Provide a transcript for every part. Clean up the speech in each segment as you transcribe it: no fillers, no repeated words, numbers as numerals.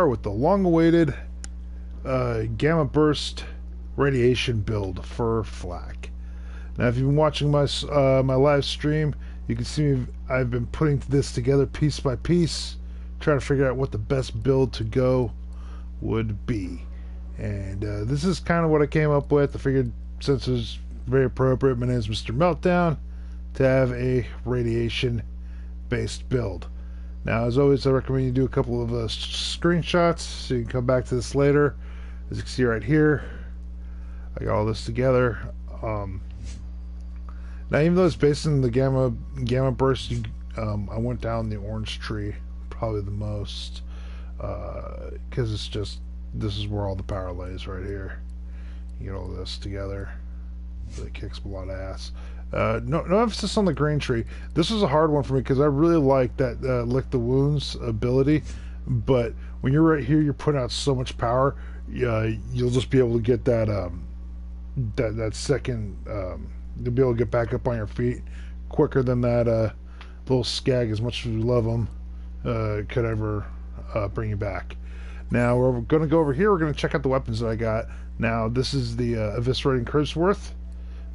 with the long-awaited gamma burst radiation build for flak. Now, if you've been watching my my live stream, you can see I've been putting this together piece by piece, trying to figure out what the best build to go would be. And this is kind of what I came up with. I figured since it's very appropriate, my name is Mrmeltdown, to have a radiation-based build. Now, as always, I recommend you do a couple of screenshots so you can come back to this later. As you can see right here, I got all this together. Now, even though it's based on the gamma burst, I went down the orange tree probably the most, because it's just, this is where all the power lays right here. You get all this together. Really kicks a lot of ass. No emphasis on the green tree. This was a hard one for me because I really like that lick the wounds ability, but when you're right here, you're putting out so much power. You'll just be able to get that that second. You'll be able to get back up on your feet quicker than that little skag, as much as we love them, could ever bring you back. Now we're going to go over here. We're going to check out the weapons that I got. Now this is the Eviscerating Cribsworth.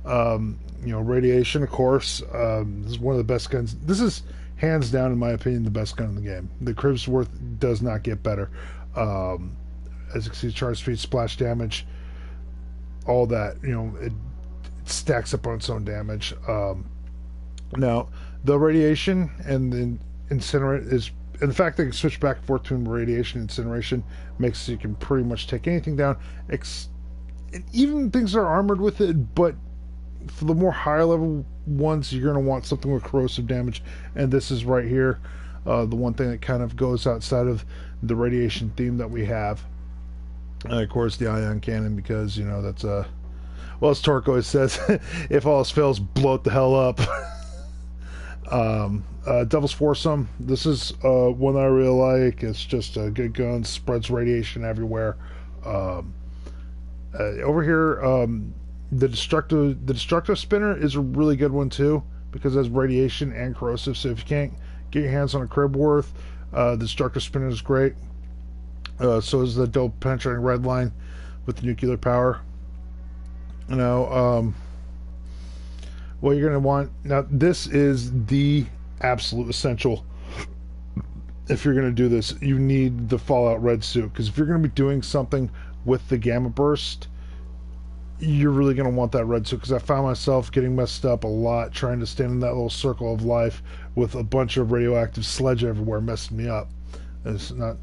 You know, radiation, of course. This is one of the best guns. This is hands down, in my opinion, the best gun in the game. The Cribsworth does not get better. As you can see, charge speed, splash damage, all that. You know, it stacks up on its own damage. Now, the radiation and the incinerate is, and the fact that you can switch back and forth between radiation and incineration makes so you can pretty much take anything down. And even things that are armored with it, but for the more higher level ones, you're going to want something with corrosive damage, and this is right here, the one thing that kind of goes outside of the radiation theme that we have. And of course the ion cannon, because you know that's well, as Torque always says, if all else fails, blow it the hell up. Devil's Foursome, this is one I really like. It's just a good gun, spreads radiation everywhere. Over here, the destructive spinner is a really good one too, because it has radiation and corrosive. So if you can't get your hands on a Cribsworth, the destructive spinner is great. So is the double penetrating red line with the nuclear power. You know, what you're going to want now. This is the absolute essential. If you're going to do this, you need the Fallout red suit, because if you're going to be doing something with the gamma burst, you're really going to want that red suit, because I found myself getting messed up a lot trying to stand in that little circle of life with a bunch of radioactive sludge everywhere messing me up. It's not.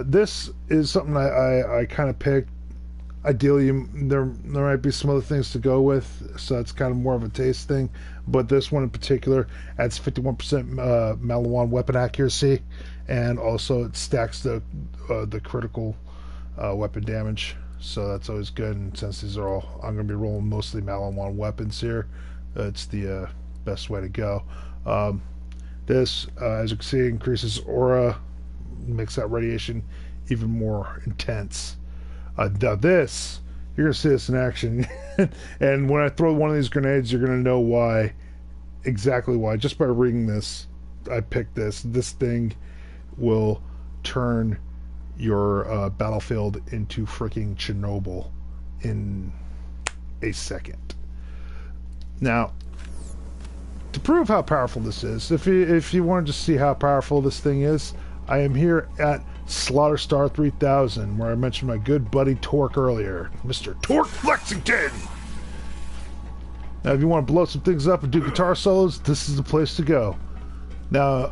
This is something I kind of picked. Ideally, there might be some other things to go with, so it's kind of more of a taste thing. But this one in particular adds 51% Maliwan weapon accuracy, and also it stacks the critical weapon damage. So that's always good, and since these are all, I'm going to be rolling mostly Maliwan weapons here, it's the best way to go. This, as you can see, increases aura, makes that radiation even more intense. Now this, you're going to see this in action, and when I throw one of these grenades, you're going to know why, exactly why, just by reading this. I picked this. This thing will turn your battlefield into freaking Chernobyl in a second. Now, to prove how powerful this is, if you wanted to see how powerful this thing is, I am here at Slaughterstar 3000, where I mentioned my good buddy Torque earlier, Mr. Torque Flexington. Now, if you want to blow some things up and do guitar solos, this is the place to go. Now,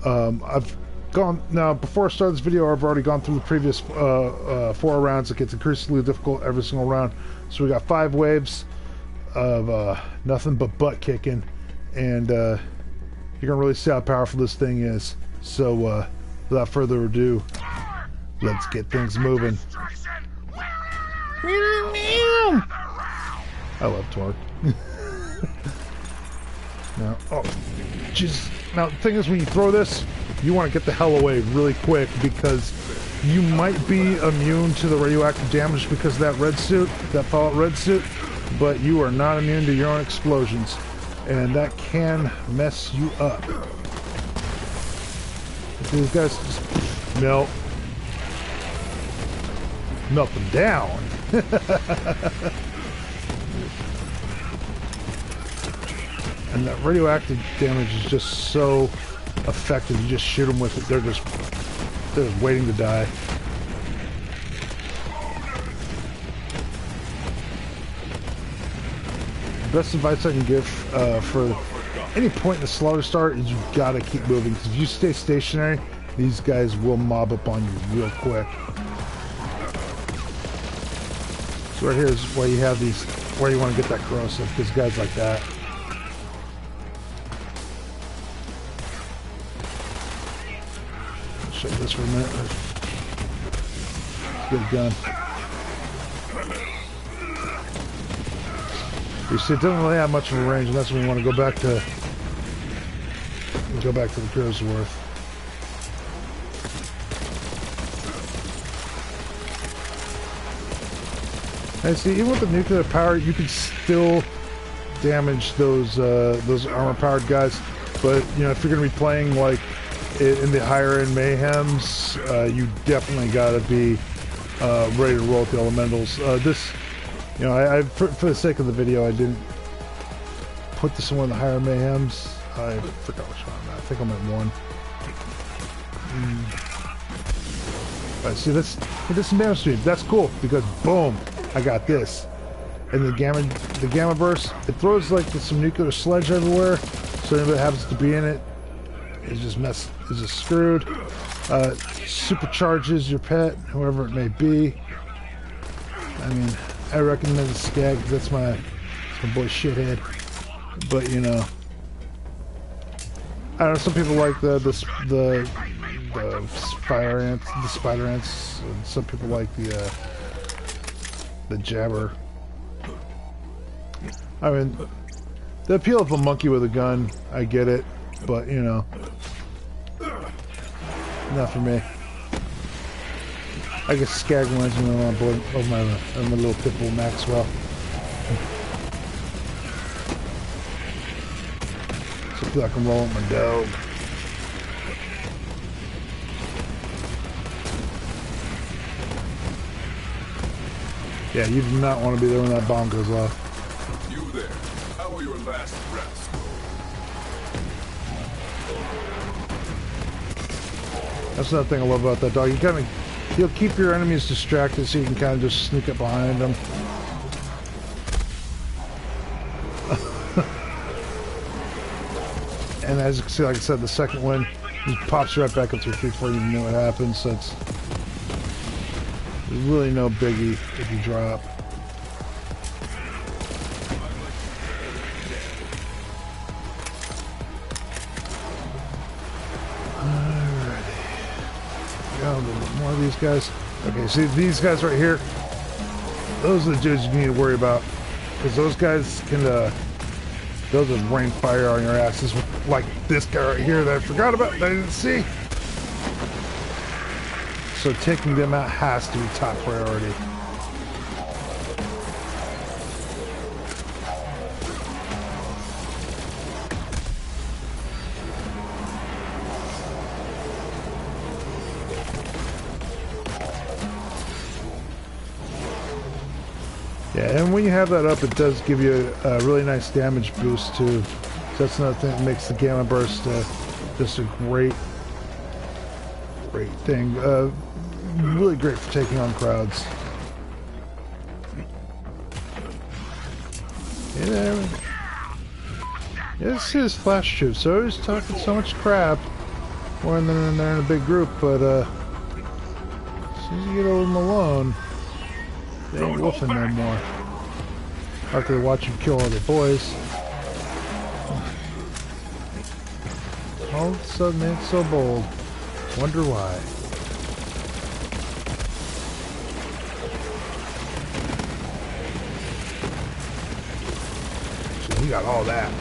before I start this video, I've already gone through the previous 4 rounds. It gets increasingly difficult every single round. So we got 5 waves of nothing but butt kicking, and you're gonna really see how powerful this thing is. So without further ado, let's get things moving. I love Torque. Now, oh, Jesus. Now, the thing is, when you throw this, you want to get the hell away really quick, because you might be immune to the radioactive damage because of that red suit, that Fallout red suit, but you are not immune to your own explosions, and that can mess you up. These guys just melt. melt them down. And that radioactive damage is just so effective. You just shoot them with it. They're just waiting to die. The best advice I can give for any point in the Slaughterstar is you've got to keep moving, because if you stay stationary, these guys will mob up on you real quick. So right here is where you have these, where you want to get that corrosive, because guys like that. I'll show you this for a minute. Good gun. You see, it doesn't really have much of a range, and that's when you want to go back to the Grisworth. And see, even with the nuclear power, you can still damage those armor-powered guys. But you know, if you're going to be playing like in the higher-end mayhems, you definitely got to be ready to roll with the elementals. This. You know, for the sake of the video, I didn't put this in one of the higher mayhems. I forgot which one I'm at. I think I'm at 1. But see, this damage stream, that's cool, because boom, I got this. And the gamma burst, it throws like some nuclear sludge everywhere. So anybody that happens to be in it is just screwed. Supercharges your pet, whoever it may be. I mean, I recommend the Skag, because that's my boy Shithead. But you know, I don't know. Some people like the spider ants, and some people like the jabber. I mean, the appeal of a monkey with a gun, I get it, but you know, not for me. I guess Skag reminds me of my little pitbull Maxwell. So I feel like I'm rolling my dog. Yeah, you do not want to be there when that bomb goes off. You there? How were your last breaths? That's another thing I love about that dog. You'll keep your enemies distracted, so you can kind of just sneak up behind them. And as you can see, like I said, the second one just pops right back up to your feet before you even know what happens. So it's really no biggie if you drop. Got a little bit more of these guys. Okay, see these guys right here? Those are the dudes you need to worry about, because those guys can, they'll just rain fire on your asses, like this guy right here that I forgot about, that I didn't see. So taking them out has to be top priority. Yeah, and when you have that up, it does give you a really nice damage boost too. So that's another thing that makes the Gamma Burst just a great thing. Really great for taking on crowds. Yeah, this is Flash Troops. So he's talking so much crap when they're in a big group, but as soon as you get over them alone, they ain't wolfing no more. After they watch him kill all their boys. All of a sudden they ain't so bold. Wonder why. So we got all that.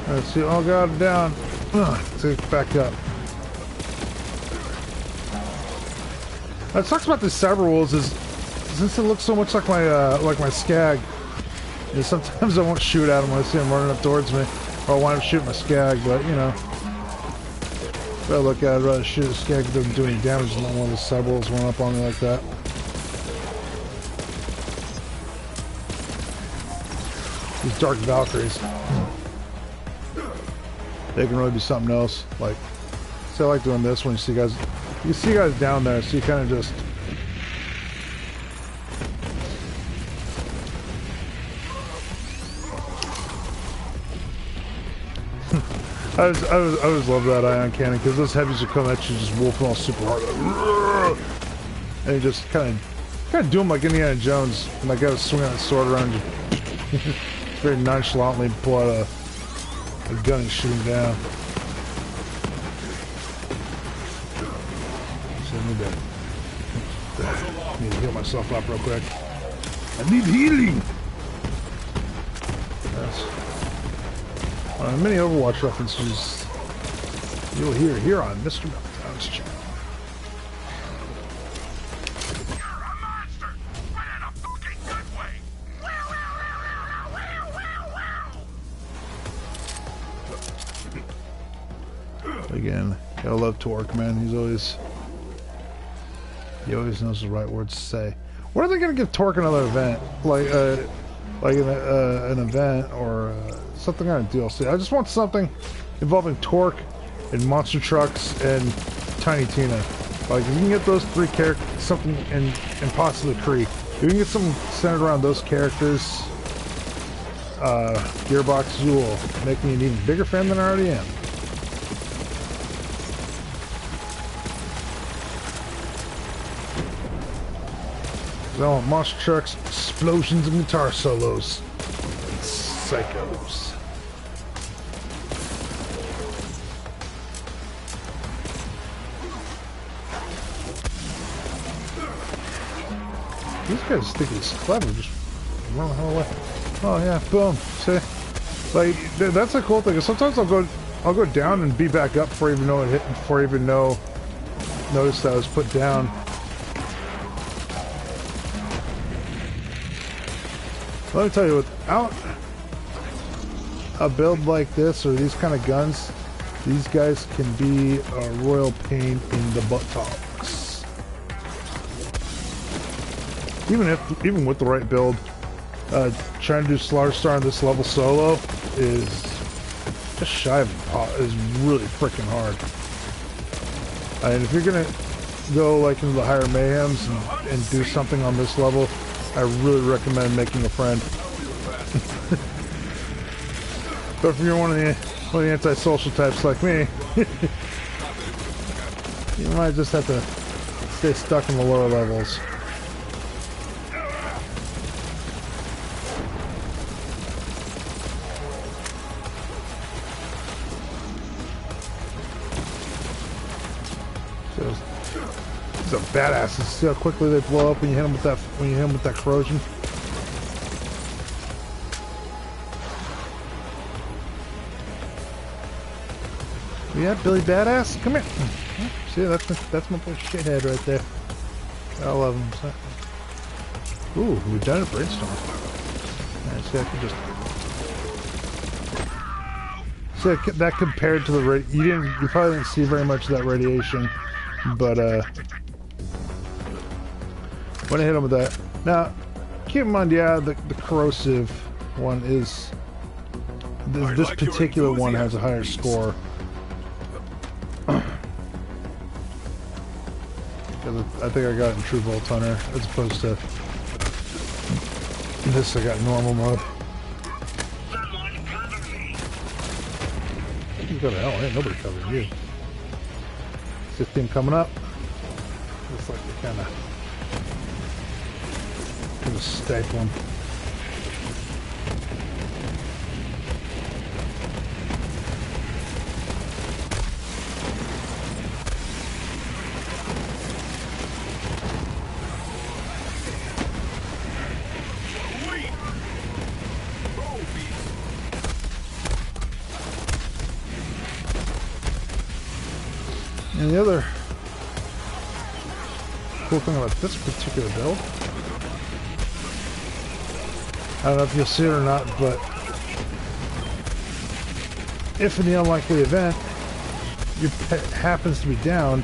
Let's see, all got it down. Take it back up. What sucks about this Cyber Wolves is, since it looks so much like my Skag, you know, sometimes I won't shoot at them when I see them running up towards me. Or I wind up shooting a skag, but you know. If I look at it, I'd rather shoot a skag that doesn't do any damage than one of the cyborgs run up on me like that. These Dark Valkyries. They can really be something else. Like, so I like doing this when you see guys. You see guys down there, so you kind of just. I always love that ion cannon because those heavies are coming at you just wolfing all super hard, and you just kind of do them like Indiana Jones, and I gotta swing that sword around you, very nonchalantly pull out a gun and shoot him down. So I need to heal myself up real quick. I need healing. Yes. Many Overwatch references you'll hear here on Mrmeltdown's channel. You're a monster, but in a fucking good way. Again, gotta love Torque, man. He always knows the right words to say. When are they gonna give Torque another event, like an event or something on a DLC? I just want something involving Torque and monster trucks and Tiny Tina. Like, if you can get those three characters, something, and possibly Kree. If you can get something centered around those characters, Gearbox, you will make me an even bigger fan than I already am. I want monster trucks, explosions, and guitar solos. Psychos. These guys think he's clever, just run the hell away. Oh yeah, boom. See, like that's a cool thing. Sometimes I'll go down and be back up before I even know it hit, before I even notice that I was put down. Let me tell you, without a build like this or these kind of guns, these guys can be a royal pain in the buttocks. Even with the right build, trying to do Slaughterstar on this level solo is just shy of is really freaking hard. And if you're gonna go like into the higher mayhems and do something on this level, I really recommend making a friend. But if you're one of the antisocial types like me, you might just have to stay stuck in the lower levels. These are badasses. See how quickly they blow up when you hit them with that corrosion. Yeah, Billy Badass, come here. See, that's my little shithead right there. I love him. Ooh, we've done it, Brainstorm. Right, see, I can just. See, that compared to the you probably didn't see very much of that radiation, but when I hit him with that. Now, keep in mind, yeah, the corrosive one is. This particular one has a higher score. I think I got it in True Volt Hunter as opposed to this. I got normal mode. You go to hell, ain't nobody covering you. 15 coming up. Looks like they kind of staple them. And the other cool thing about this particular build, I don't know if you'll see it or not, but if in the unlikely event your pet happens to be downed,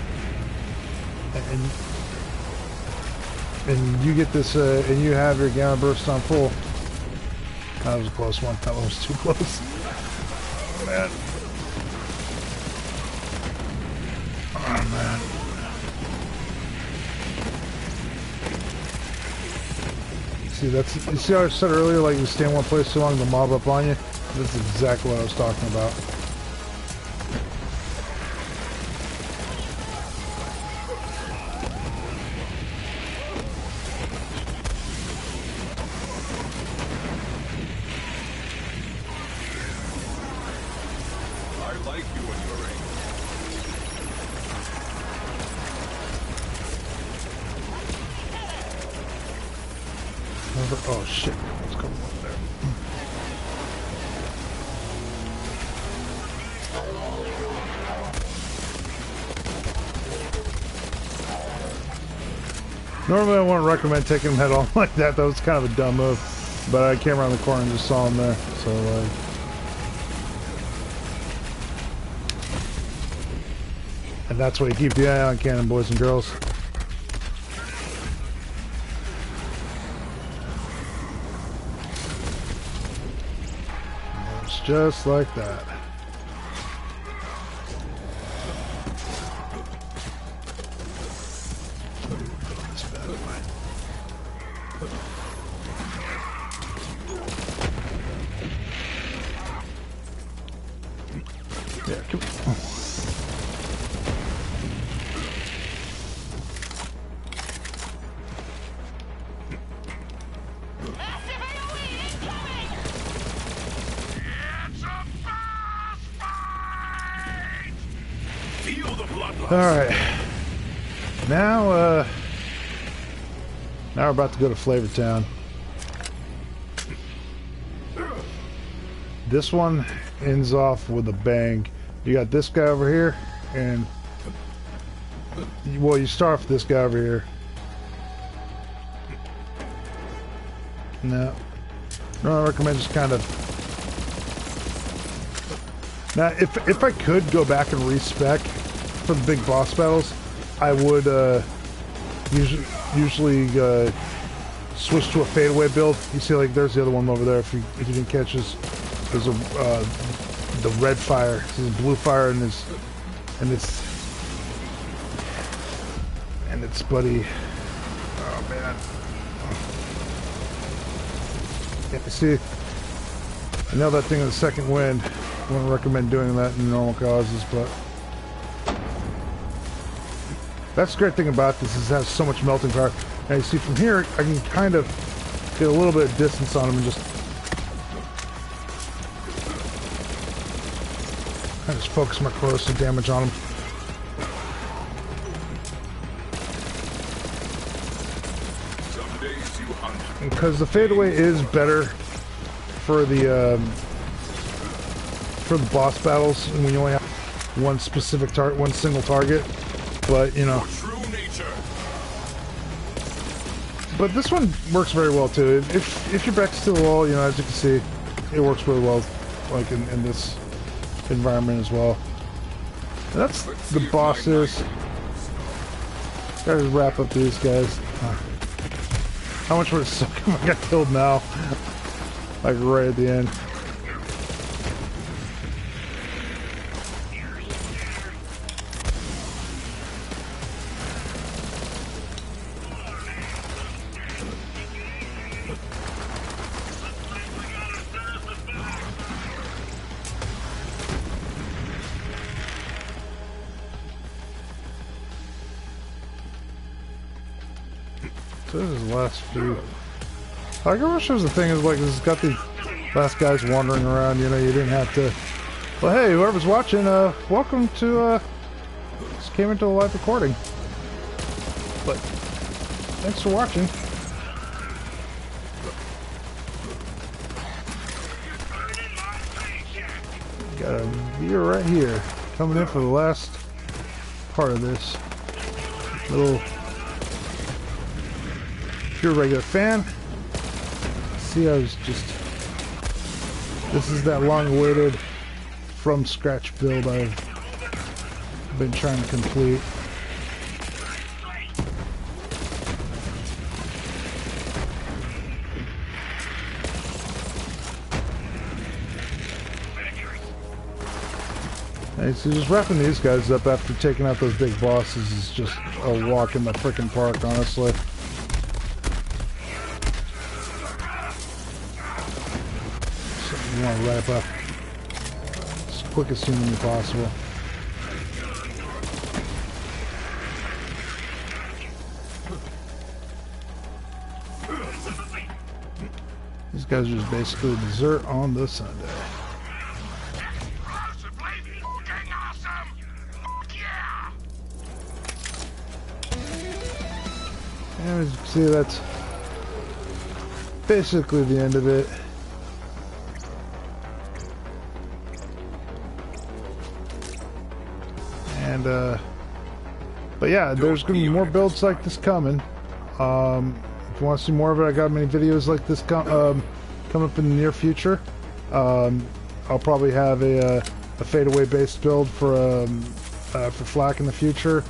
and you get this, and you have your gamma burst on full. That was a close one. That one was too close. Oh, man. Oh, man. See, you see how I said earlier, like you stay in one place too long, they'll mob up on you? This is exactly what I was talking about. Oh shit, what's going on there? Normally I wouldn't recommend taking him head on like that. That was kind of a dumb move. But I came around the corner and just saw him there. So like... And that's why you keep the eye on cannon, boys and girls. Just like that. Yeah, come on. Alright. Now we're about to go to Flavortown. This one ends off with a bang. You got this guy over here, and well, you start with this guy over here. No, I recommend just kind of. Now, if I could go back and respec for the big boss battles, I would usually switch to a fadeaway build. You see, like there's the other one over there. If you didn't catch this, there's a the red fire, this blue fire, and its buddy. Oh man! Yeah, see, I know that thing in the second wind. I wouldn't recommend doing that in normal causes, but. That's the great thing about this, is it has so much melting power. Now you see from here, I can kind of get a little bit of distance on them and just focus my corrosive damage on them. Because the fadeaway is better for the boss battles when you only have one specific target, one single target. But, you know, but this one works very well too. If your back's to the wall, you know, as you can see, it works really well, like in this environment as well. And that's the bosses. Gotta wrap up these guys. How much would it suck if I got killed now? Like right at the end. So this is the last few. I wish there was a thing is like this has got these last guys wandering around, you know, you didn't have to. Well, hey, whoever's watching, welcome to just came into a live recording. But thanks for watching. Got a viewer right here coming in for the last part of this little. If you're a regular fan, see, I was just. This is that long-awaited from scratch build I've been trying to complete. And so just wrapping these guys up after taking out those big bosses is just a walk in the frickin' park, honestly. So you want to wrap up as quick as humanly possible. These guys are just basically dessert on the Sunday. And as you can see, that's basically the end of it. And but yeah, there's gonna be more builds like this coming. If you want to see more of it, I got many videos like this coming up in the near future. I'll probably have a fadeaway based build for Flak in the future.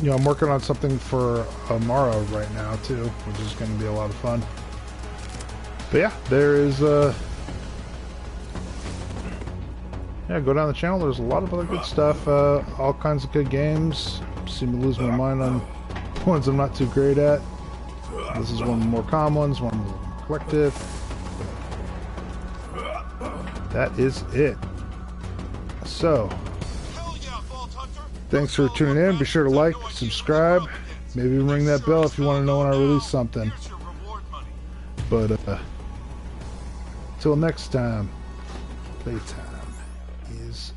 You know, I'm working on something for Amaro right now too, which is going to be a lot of fun. But yeah, there is yeah, go down the channel. There's a lot of other good stuff, all kinds of good games. See me lose my mind on ones I'm not too great at. This is one of the more common ones, one of the more collective. That is it. So, thanks for tuning in. Be sure to like, subscribe, maybe ring that bell if you want to know when I release something. But till next time, playtime is